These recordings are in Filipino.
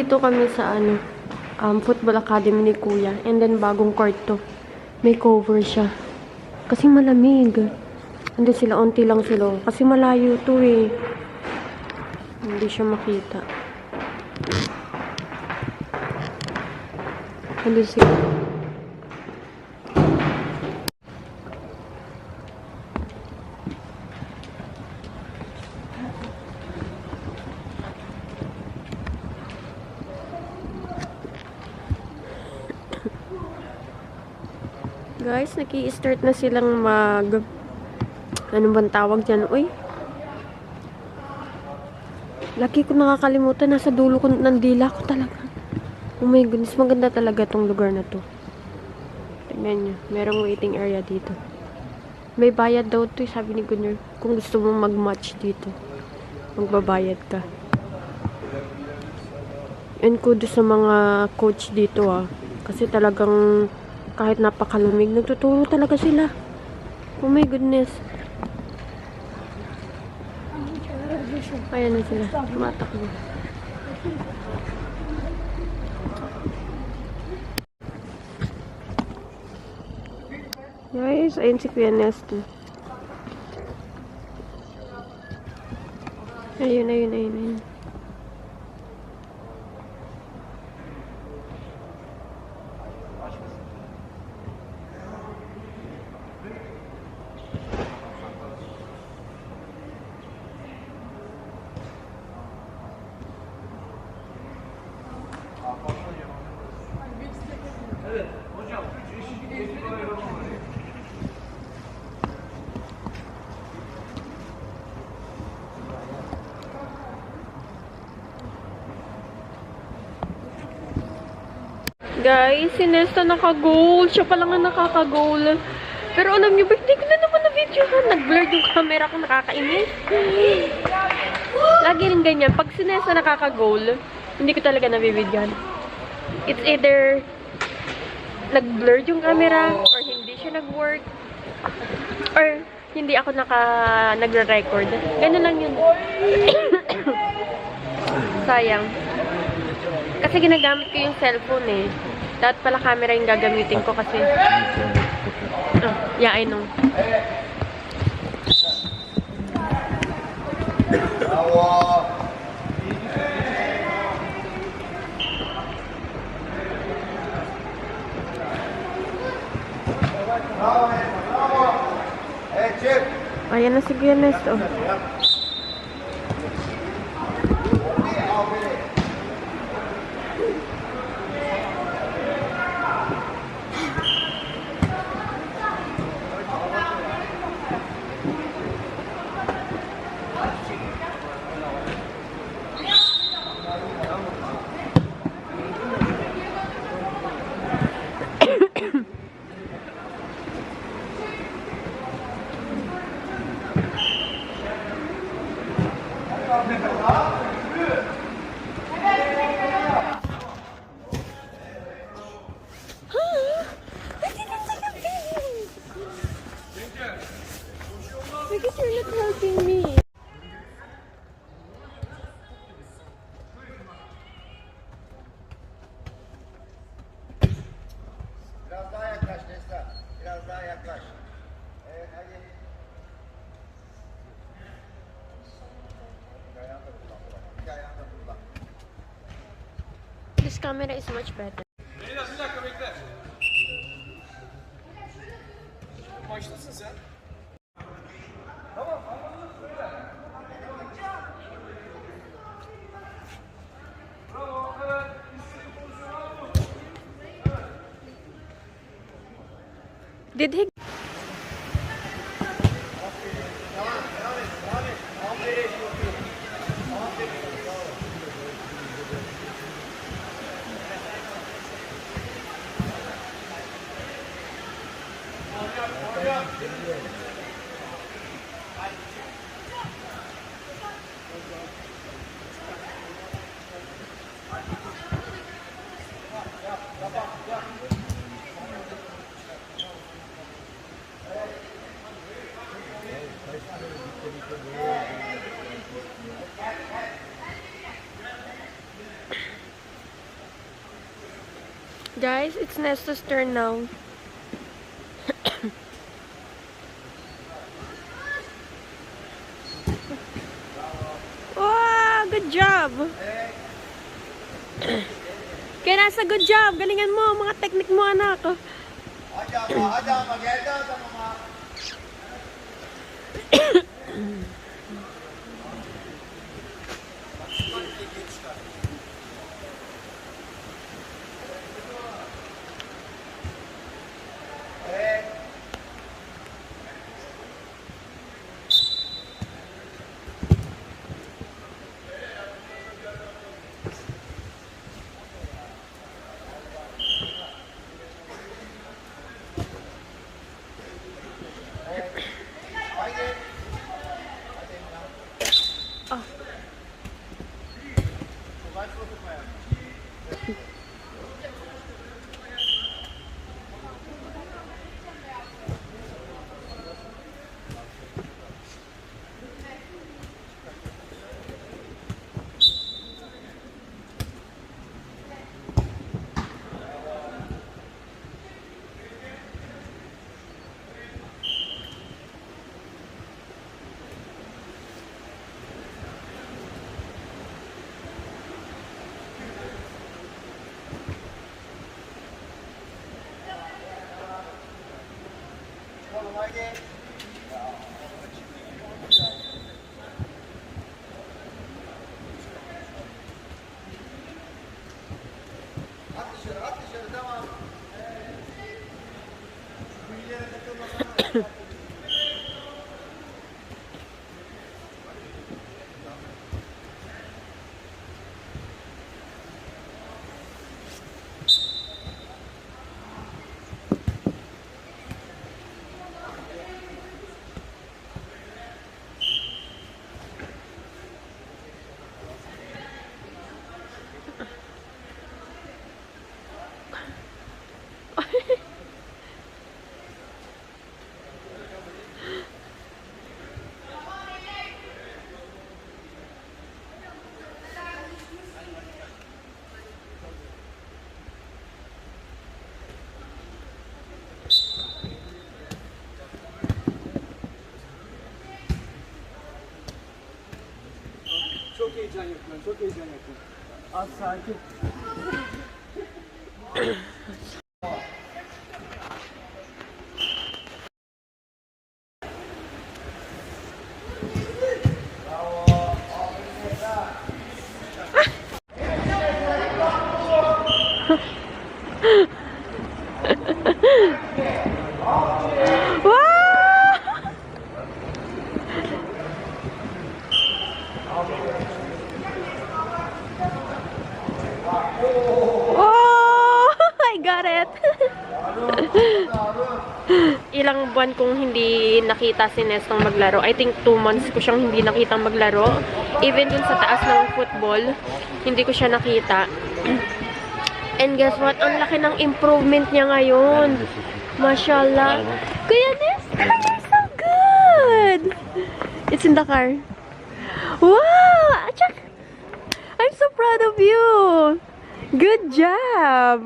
nandito kami sa football academy ni Kuya. And then bagong court to. May cover siya. Kasi malamig. Hindi sila, unti lang sila. Kasi malayo to eh. Hindi siya makita. Hindi sila. Guys, naki-start na silang ano bang tawag dyan? Uy. Laki ko nakakalimutan. Nasa dulo ko ng dila ko talaga. Oh my goodness, maganda talaga tong lugar na to. Tignan nyo. Merong waiting area dito. May bayad daw to, sabi ni Gunnar. Kung gusto mong mag-match dito, magbabayad ka. And kudos sa mga coach dito Kasi talagang kahit napakalamig, nagtuturo talaga sila. Oh my goodness. Ayan na sila. Tumatakbo. Guys, ayun si Kuya Nesto. Ayun. Guys, si Nesta naka-goal. Siya pa lang ang nakaka-goal. Pero alam niyo ba, hindi ko na naman na-video nag-blur yung camera ko, nakakainis. Lagi rin ganyan. Pag si Nesta nakaka-goal, hindi ko talaga nabibidyan. It's either nag-blur yung camera, or hindi siya nag-work, or hindi ako nagre-record. Ganun lang yun. Sayang. Kasi ginagamit ko yung cellphone eh. Dapat pala camera yung gagamitin ko kasi. Yeah, I know. Ayan na si Kuya Nesto. Because you're not helping me. Biraz daha yaklaş Nesla. Biraz daha yaklaş. Evet hadi. İki ayağını da kullan. İki ayağını da kullan. This camera is much better. Beyler bir dakika bekle. Maçlısın sen. Tamam anladınız böyle. Bravo evet. İstediğin pozisyonu al bu. Did he? Guys, it's Nesta's turn now. Wow, good job! Kaya nasa good job. Galingan mo, mga technique mo, anak. Hadi ama geldi adam ama. Oh. At dışarı tamam. Bu ileri takılmasana. Çok heyecan yapıyorum, çok heyecan yapıyorum. Az sakin. Wow! Oh! I got it! Ilang buwan kong hindi nakita si Nestong maglaro. I think 2 months ko siyang hindi nakitang maglaro. Even dun sa taas ng football, hindi ko siya nakita. And guess what? Ang laki ng improvement niya ngayon. Mashallah. Kuya Nest, you're so good! It's in the car. Wow! Achak! I'm so proud of you! Good job!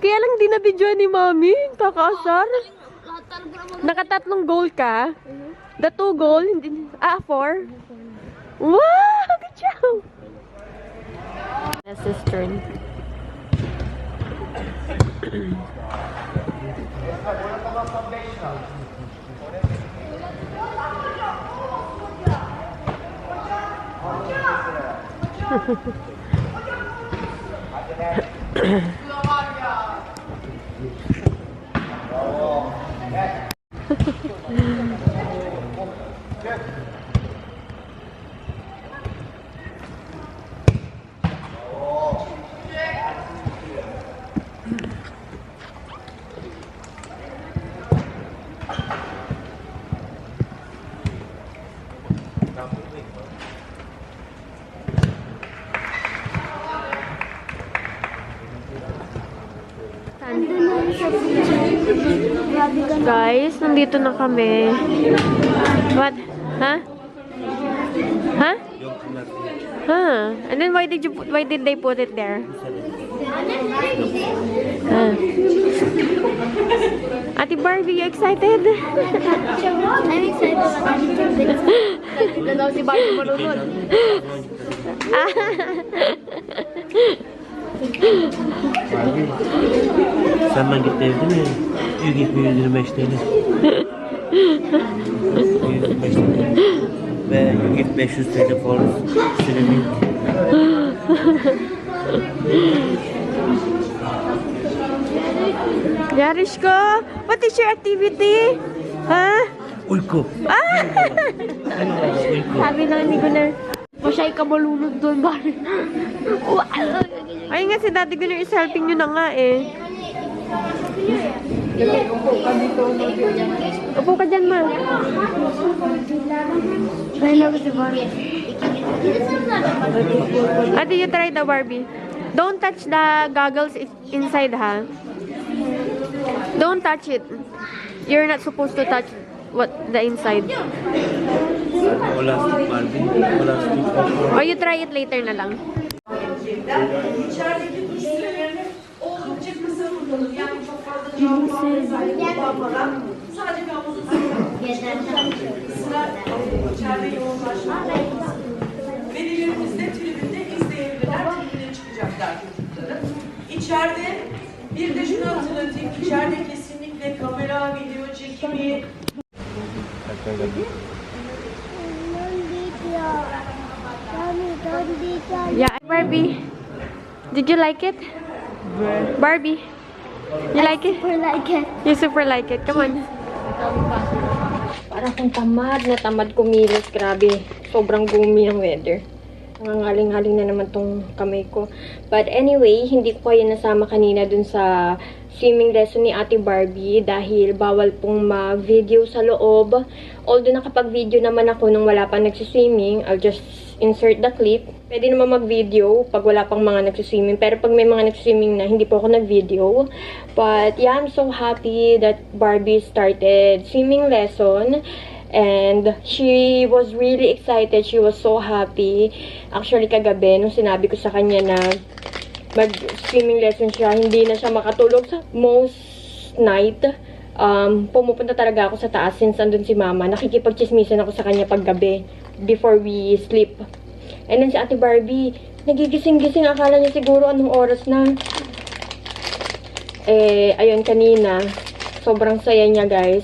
Kaya lang di na-video ni Mami. Kakasar. Nakatatlong goal ka? The 2 goal? 4? Wow! Good job! That's his turn. Guys, nandito na kami. What? Huh? Huh? Huh? And then why did they put it there? Ah. Ate Barbie, you excited? I'm excited about it. Dito daw si Barbie marunod. Sen ben git evde mi? Yok gitmiyor 125 TL. 125 TL. Ve git 500 TL for swimming. Yarishko, what is your activity? Ha? Uyku. Uyku. Sabi lang ni Gunnar. O siya'y kamalunod doon, Barbie. Ay nga si Daddy Gunnar is helping nyo na nga eh. Upo ka dyan, ma. Try na ko si Barbie. Ate, you try the Barbie. Don't touch the goggles inside, ha? Don't touch it. You're not supposed to touch the inside. Wala stick Barbie. Wala stick. Or you try it later na lang. İçerideki duşlarını oldukça kısa kullanın. Yani çok fazla kablosu kullanmadan sadece kablosu sıra içeride yoğunlaşma olmasın. Velilerimiz de tribünde izleyebilirler. Tribüne çıkacaklar çocukların. İçeride bir de şunu hatırlatayım. İçeride kesinlikle kamera, video çekimi, Yeah, Barbie. Did you like it? Barbie, you like it? Super like it. You super like it. Come on. Para akong tamad na tamad kumilos. Grabe. Sobrang gumi ng weather. Nangangaling-haling na naman tong kamay ko. But anyway, hindi ko kayo nasama kanina dun sa swimming lesson ni Ate Barbie dahil bawal pong mag-video sa loob. Although nakapag-video naman ako nung wala pang nagsiswimming, I'll just insert the clip. Pwede naman mag-video pag wala pang mga nagsiswimming. Pero pag may mga nagsiswimming na, hindi po ako nag-video. But yeah, I'm so happy that Barbie started swimming lesson. And she was really excited. She was so happy. Actually, kagabi, nung sinabi ko sa kanya na mag-swimming lesson siya, hindi na siya makatulog sa most night. Pumupunta talaga ako sa taas since andun si mama. Nakikipag-chismisan ako sa kanya paggabi before we sleep. And then si Ate Barbie, nagigising-gising. Akala niya siguro anong oras na. Ayun, kanina, sobrang saya niya, guys.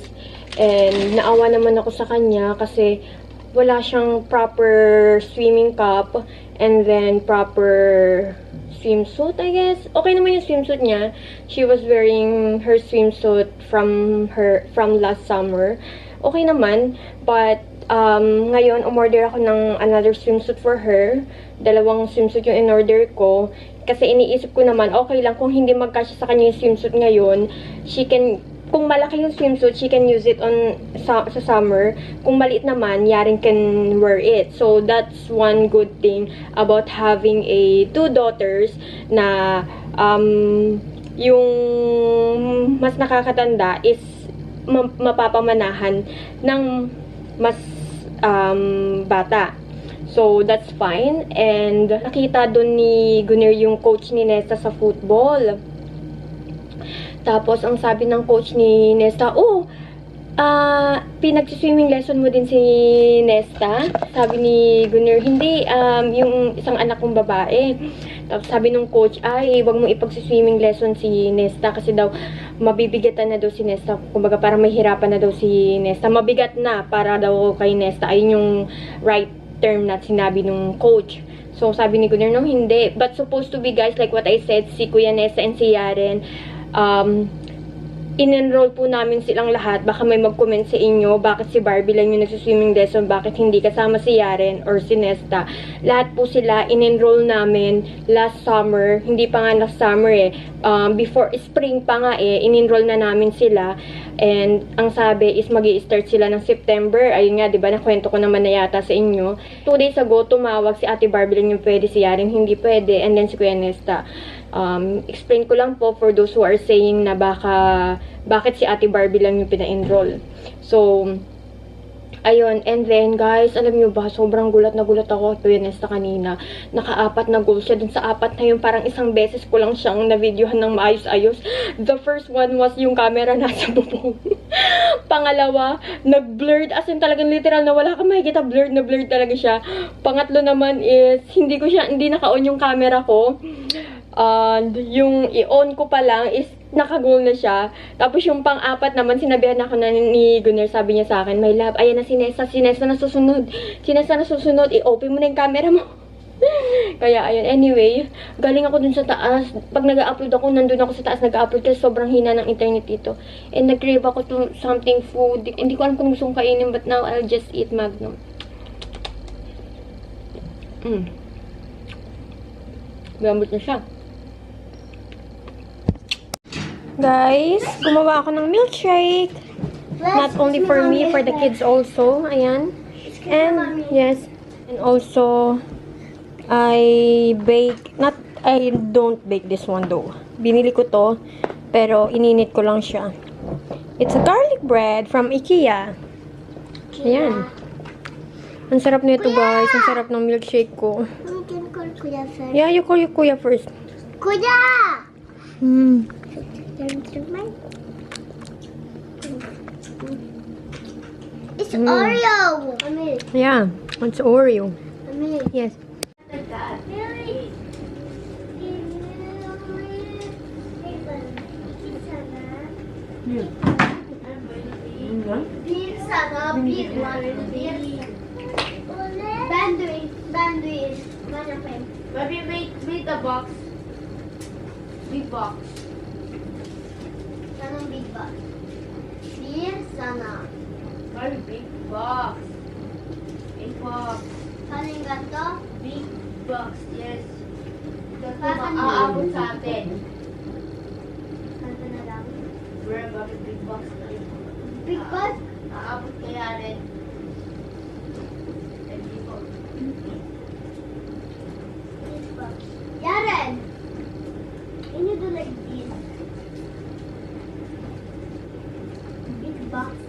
And naawa naman ako sa kanya kasi wala siyang proper swimming cap and then proper swimsuit, I guess. Okay naman yung swimsuit niya. She was wearing her swimsuit from last summer. Okay naman, but ngayon umorder ako ng another swimsuit for her. Dalawang swimsuit yung in-order ko. Kasi iniisip ko naman, okay lang kung hindi magkasya sa kanya yung swimsuit ngayon, kung malaki yung swimsuit, she can use it sa summer. Kung maliit naman, yaring can wear it. So, that's one good thing about having two daughters na yung mas nakakatanda is mapapamanahan ng mas bata. So, that's fine. And nakita doon ni Gunnar yung coach ni Nesta sa football. Tapos, ang sabi ng coach ni Nesta, pinag-swimming lesson mo din si Nesta? Sabi ni Gunnar, hindi, yung isang anak kong babae. Tapos sabi ng coach, wag mong ipag-swimming lesson si Nesta kasi daw, mabibigatan na daw si Nesta. Kumbaga, parang mahirapan na daw si Nesta. Mabigat na para daw kay Nesta. Ayun yung right term na sinabi ng coach. So, sabi ni Gunnar, no, hindi. But supposed to be, guys, like what I said, si Kuya Nesta and si Yaren, in-enroll po namin silang lahat. Baka may mag-comment sa inyo, bakit si Barbie lang yung nagsiswimming lesson, bakit hindi kasama si Yaren or si Nesta. Lahat po sila in-enroll namin last summer. Hindi pa nga last summer before spring pa nga in-enroll na namin sila. And ang sabi is magi-start sila ng September. Ayun nga, 'di ba? Nakwento ko naman na yata sa inyo. 2 days ago tumawag si Ate Barbie lang yung pwede, si Yaren hindi pwede, and then si Kuya Nesta. Explain ko lang po for those who are saying na bakit si Ate Barbie lang yung pina-enroll. So, Ayun, and then guys, alam nyo ba, sobrang gulat na gulat ako kay Nesta kanina. Naka-4 na goal siya. Dun sa 4 na yun, parang isang beses ko lang siyang na-videohan ng maayos-ayos. The first one was yung camera nasa bubong. Pangalawa, nag-blurred. As in talagang literal na wala kang makikita. Blurred na blurred talaga siya. Pangatlo naman is, hindi naka-on yung camera ko. And yung i-on ko pa lang is naka-goal na siya. Tapos yung pang-4 naman, sinabihan ako na ni Gunner, sabi niya sa akin, my love, ayan na si Nessa na susunod. Si Nessa na susunod, i-open mo na yung camera mo. Kaya ayun, anyway, galing ako dun sa taas. Pag nag-upload ako, nandun ako sa taas nag-upload kasi sobrang hina ng internet dito. And nag-crave ako to something food. Hindi ko alam kung gusto kong kainin, but now I'll just eat Magnum. Gambot na siya. Guys, gumawa ako ng milkshake. Not only for me, for the kids also. Ayan. And, yes. And also, I don't bake this one though. Binili ko to, pero ininit ko lang siya. It's a garlic bread from IKEA. Ayan. Ang sarap nito guys. Ang sarap ng milkshake ko. You can call Kuya first. Yeah, you call your kuya first. Kuya! It's Oreo. Amir. Yeah, it's Oreo. Amir. Yes. Really? Bir sana, bir Ben doing. Ben yapayım. Maybe make a box. Big box. Sana big box. Bir sana. Maybe big box. Big box. Sana yung ganito. Big box, yes. Kasi Baka maaabot sa atin. Ganito na lang. We're about a big box na rin. Big box? Aabot kaya rin. Big box. Yaren! Can you do like this? Big box.